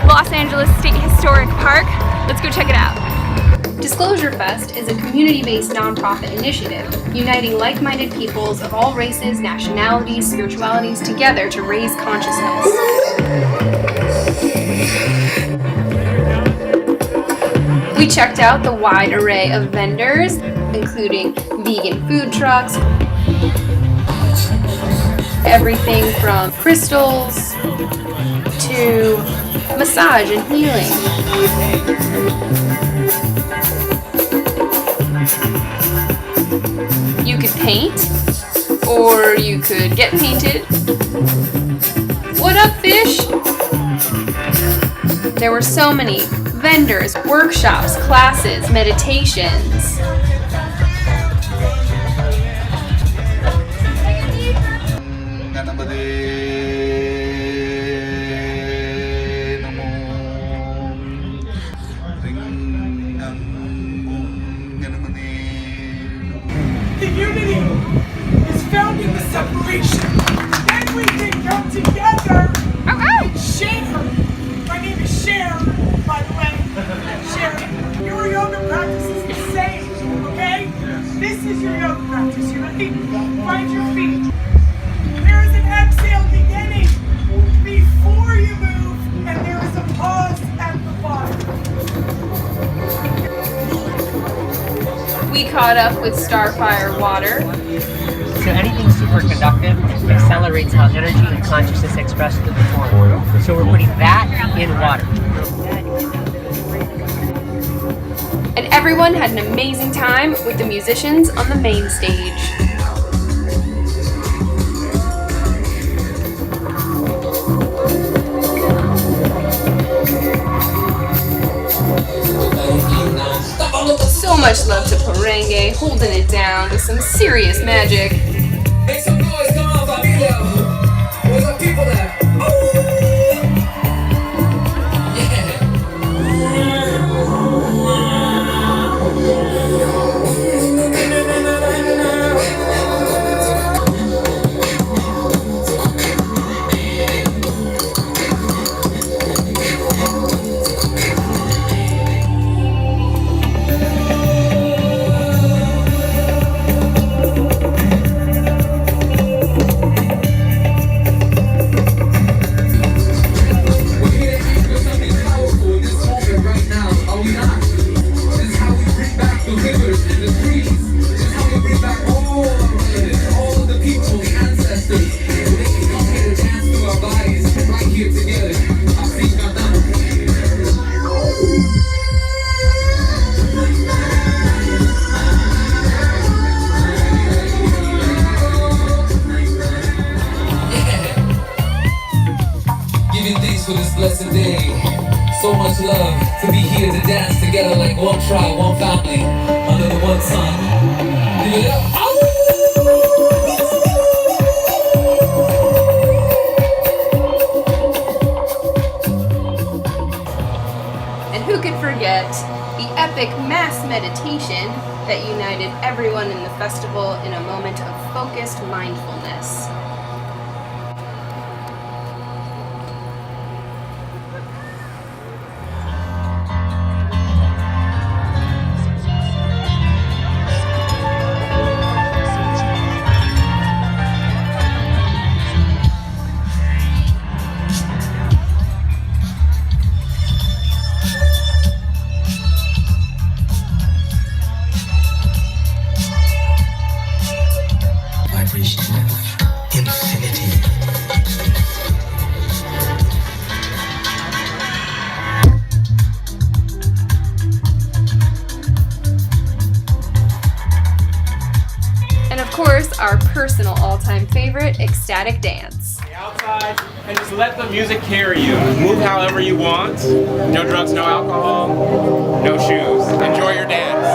Los Angeles State Historic Park. Let's go check it out. DisclosureFest is a community-based nonprofit initiative uniting like-minded peoples of all races, nationalities, spiritualities together to raise consciousness. We checked out the wide array of vendors, including vegan food trucks, everything from crystals to massage and healing. You could paint, or you could get painted. What up, fish? There were so many vendors, workshops, classes, meditations. The unity is found in the separation. Then we can come together and share. My name is Cher, by the way. Cher. Your yoga practice is the same, okay? This is your yoga practice. You ready? Find your feet. There is an exhale beginning before you move, and there is a pause at the bottom. We caught up with Starfire Water. So anything superconductive accelerates how energy and consciousness express through the form. So we're putting that in water. And everyone had an amazing time with the musicians on the main stage. So much love to Parengue, holding it down with some serious magic. Make some noise, come on, Avriel. Where's the people there? For this blessed day, so much love to be here to dance together like one tribe, one family, under the one sun. Give it up. And who could forget the epic mass meditation that united everyone in the festival in a moment of focused mindfulness. Infinity. And of course, our personal all-time favorite, ecstatic dance. Outside and just let the music carry you. Move however you want. No drugs, no alcohol, no shoes. Enjoy your dance.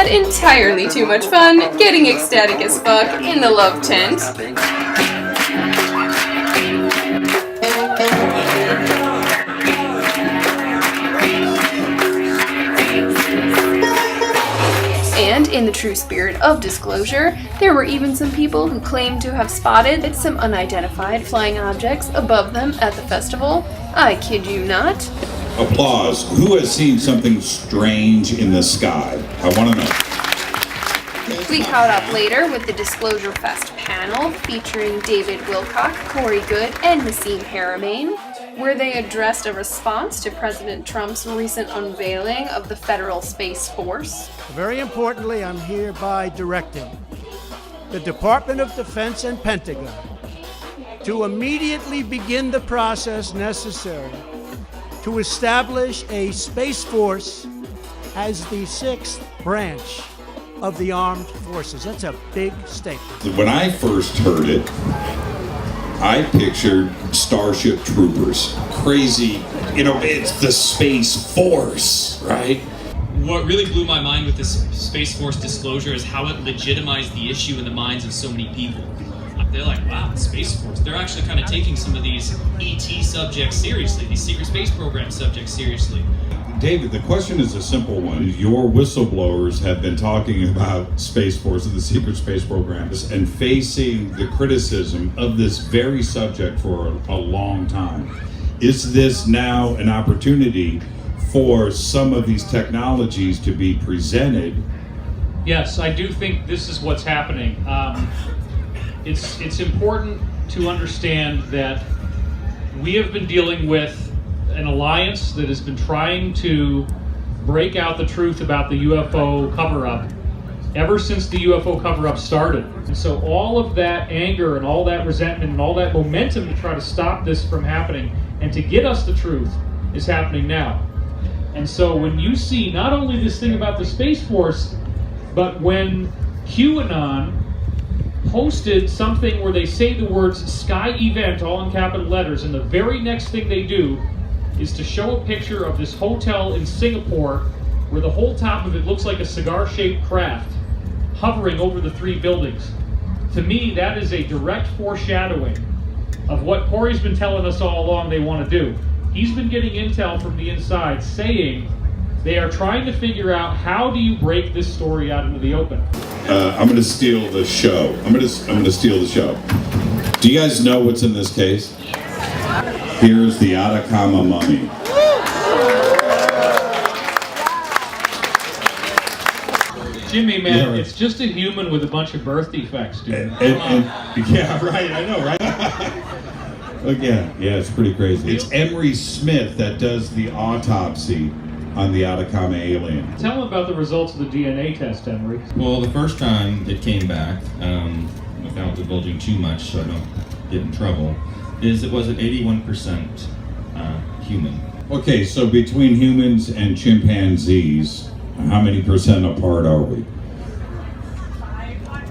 had entirely too much fun getting ecstatic as fuck in the love tent. And in the true spirit of disclosure, there were even some people who claimed to have spotted some unidentified flying objects above them at the festival. I kid you not. Applause. Who has seen something strange in the sky? I want to know. We caught up later with the DisclosureFest panel featuring David Wilcock, Corey Good, and Nassim Haramein, where they addressed a response to President Trump's recent unveiling of the Federal Space Force. Very importantly, I'm hereby directing the Department of Defense and Pentagon to immediately begin the process necessary to establish a Space Force as the 6th branch of the armed forces. That's a big statement. When I first heard it, I pictured Starship Troopers. Crazy, it's the Space Force, right? What really blew my mind with this Space Force disclosure is how it legitimized the issue in the minds of so many people. They're like, wow, the Space Force. They're actually kind of taking some of these ET subjects seriously, these secret space program subjects seriously. David, the question is a simple one. Your whistleblowers have been talking about Space Force and the secret space programs and facing the criticism of this very subject for a long time. Is this now an opportunity for some of these technologies to be presented? Yes, I do think this is what's happening. It's important to understand that we have been dealing with an alliance that has been trying to break out the truth about the UFO cover-up ever since the UFO cover-up started. And so all of that anger and all that resentment and all that momentum to try to stop this from happening and to get us the truth is happening now. And so when you see not only this thing about the Space Force, but when QAnon posted something where they say the words Sky Event all in capital letters, and the very next thing they do is to show a picture of this hotel in Singapore where the whole top of it looks like a cigar-shaped craft hovering over the 3 buildings. To me, that is a direct foreshadowing of what Corey's been telling us all along they want to do. He's been getting intel from the inside saying they are trying to figure out how do you break this story out into the open. I'm going to steal the show. I'm going to steal the show. Do you guys know what's in this case? Here's the Atacama mummy. Jimmy, man, it's just a human with a bunch of birth defects, dude. Yeah, right. I know, right? Again, yeah, it's pretty crazy. It's Emery Smith that does the autopsy on the Atacama alien. Tell them about the results of the DNA test, Emery. Well, the first time it came back, without divulging too much so I don't get in trouble, is it was an 81% human. Okay, so between humans and chimpanzees, how many percent apart are we?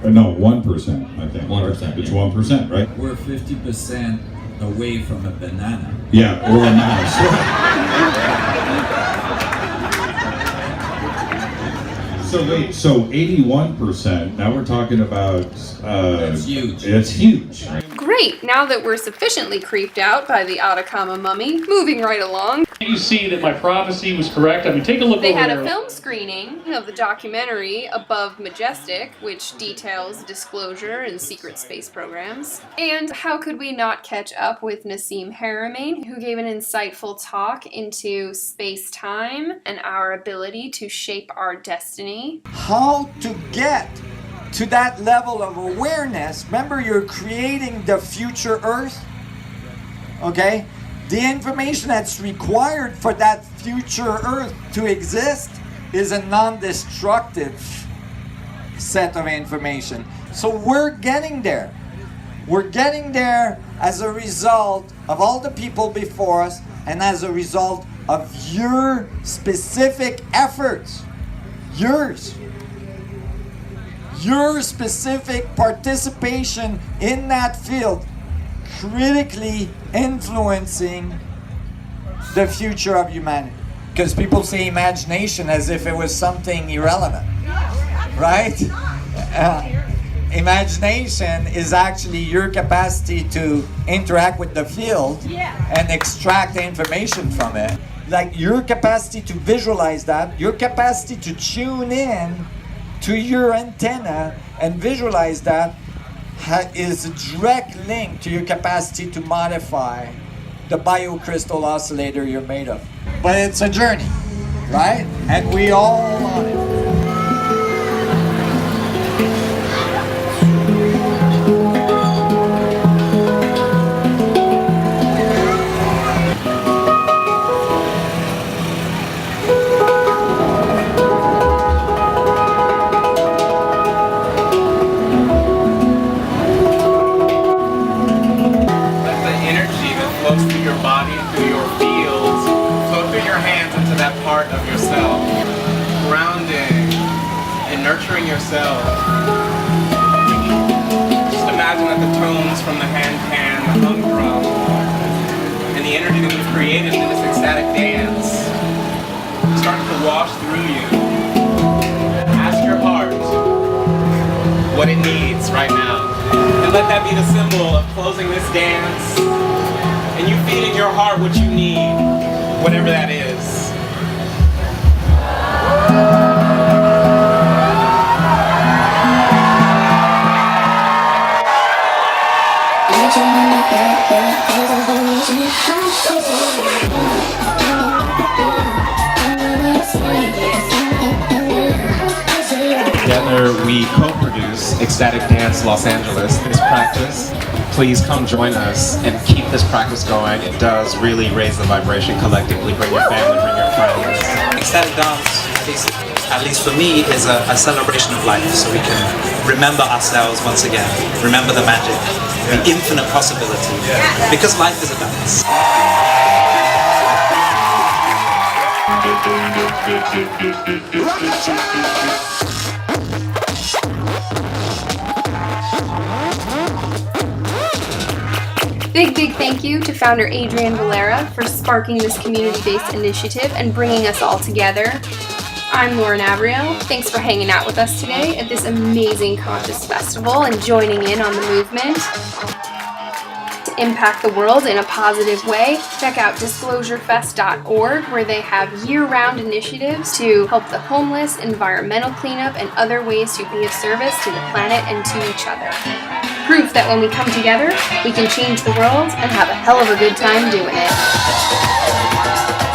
No, 1%, I think. 1%. It's 1%, right? We're 50% away from a banana. Yeah, or a mouse. So wait, so 81%, now we're talking about... That's huge. It's huge. Great, now that we're sufficiently creeped out by the Atacama mummy, moving right along. You see that my prophecy was correct? I mean, take a look They over had there. a film screening of the documentary Above Majestic, which details disclosure and secret space programs. And how could we not catch up with Nassim Haramein, who gave an insightful talk into space-time and our ability to shape our destiny. How to get to that level of awareness. Remember, you're creating the future Earth, okay? The information that's required for that future Earth to exist is a non-destructive set of information. So we're getting there. We're getting there as a result of all the people before us and as a result of your specific efforts. Yours. Your specific participation in that field critically influencing the future of humanity. Because people say imagination as if it was something irrelevant. right? Imagination is actually your capacity to interact with the field and extract the information from it. Like your capacity to visualize that, your capacity to tune in to your antenna and visualize that is a direct link to your capacity to modify the biocrystal oscillator you're made of. But it's a journey, right? And we all on it. Through your body, through your fields, flow through your hands into that part of yourself, grounding and nurturing yourself. Just imagine that the tones from the hand pan, the hum drum, and the energy that we've created in this ecstatic dance starting to wash through you. Ask your heart what it needs right now, and let that be the symbol of closing this dance. And you feed in your heart what you need, whatever that is. Together we co-produce Ecstatic Dance Los Angeles, this practice. Please come join us and keep this practice going. It does really raise the vibration collectively. Bring your family, bring your friends. Ecstatic dance, at least for me, is a celebration of life, so we can remember ourselves once again, remember the magic, the infinite possibility, because life is a dance. Big thank you to founder Adrian Valera for sparking this community-based initiative and bringing us all together. I'm Lauren Avriel. Thanks for hanging out with us today at this amazing conscious festival and joining in on the movement. To impact the world in a positive way, check out DisclosureFest.org, where they have year-round initiatives to help the homeless, environmental cleanup, and other ways to be of service to the planet and to each other. Proof that when we come together, we can change the world and have a hell of a good time doing it.